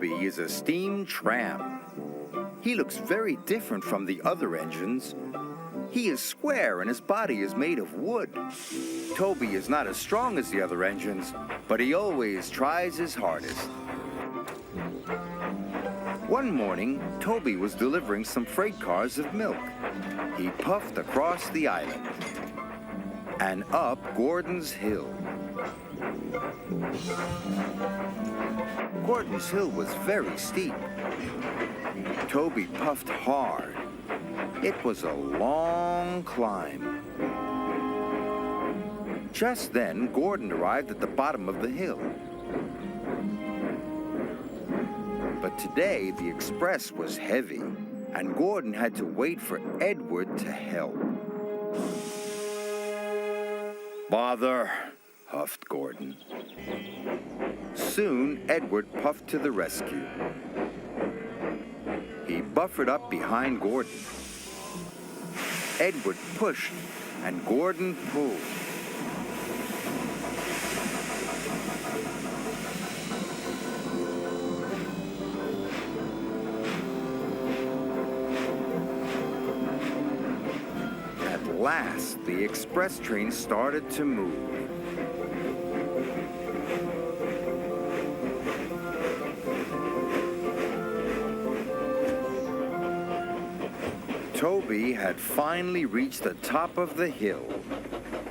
Toby is a steam tram. He looks very different from the other engines. He is square and his body is made of wood. Toby is not as strong as the other engines, but he always tries his hardest. One morning, Toby was delivering some freight cars of milk. He puffed across the island and up Gordon's Hill. Gordon's Hill was very steep. Toby puffed hard. It was a long climb. Just then, Gordon arrived at the bottom of the hill. But today, the express was heavy, and Gordon had to wait for Edward to help. "Bother," huffed Gordon. Soon, Edward puffed to the rescue. He buffered up behind Gordon. Edward pushed, and Gordon pulled. At last, the express train started to move. Toby had finally reached the top of the hill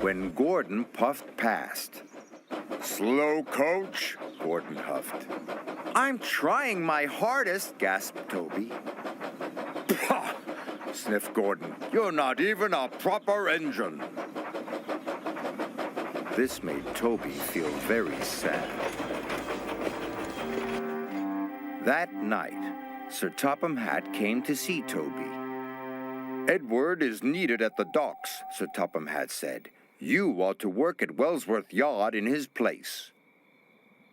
when Gordon puffed past. "Slow coach," Gordon huffed. "I'm trying my hardest," gasped Toby. "Pah!" sniffed Gordon. "You're not even a proper engine." This made Toby feel very sad. That night, Sir Topham Hatt came to see Toby. "Edward is needed at the docks," Sir Topham Hatt said. "You ought to work at Wellsworth Yard in his place."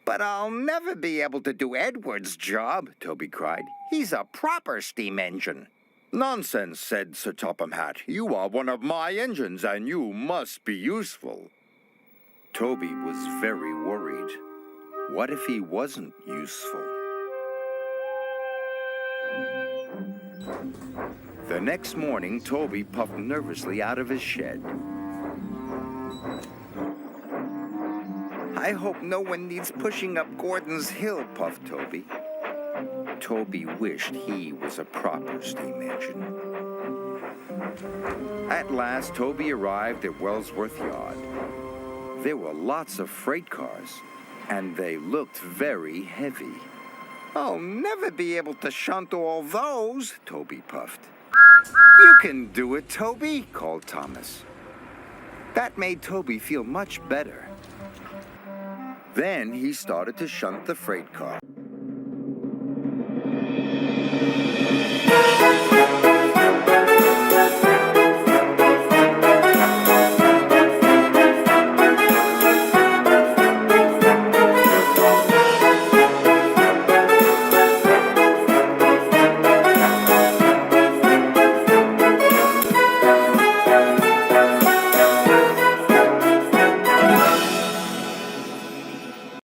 "But I'll never be able to do Edward's job," Toby cried. "He's a proper steam engine." "Nonsense," said Sir Topham Hatt. "You are one of my engines, and you must be useful." Toby was very worried. What if he wasn't useful? The next morning, Toby puffed nervously out of his shed. "I hope no one needs pushing up Gordon's Hill," puffed Toby. Toby wished he was a proper steam engine. At last, Toby arrived at Wellsworth Yard. There were lots of freight cars, and they looked very heavy. "I'll never be able to shunt all those," Toby puffed. "You can do it, Toby," called Thomas. That made Toby feel much better. Then he started to shunt the freight car.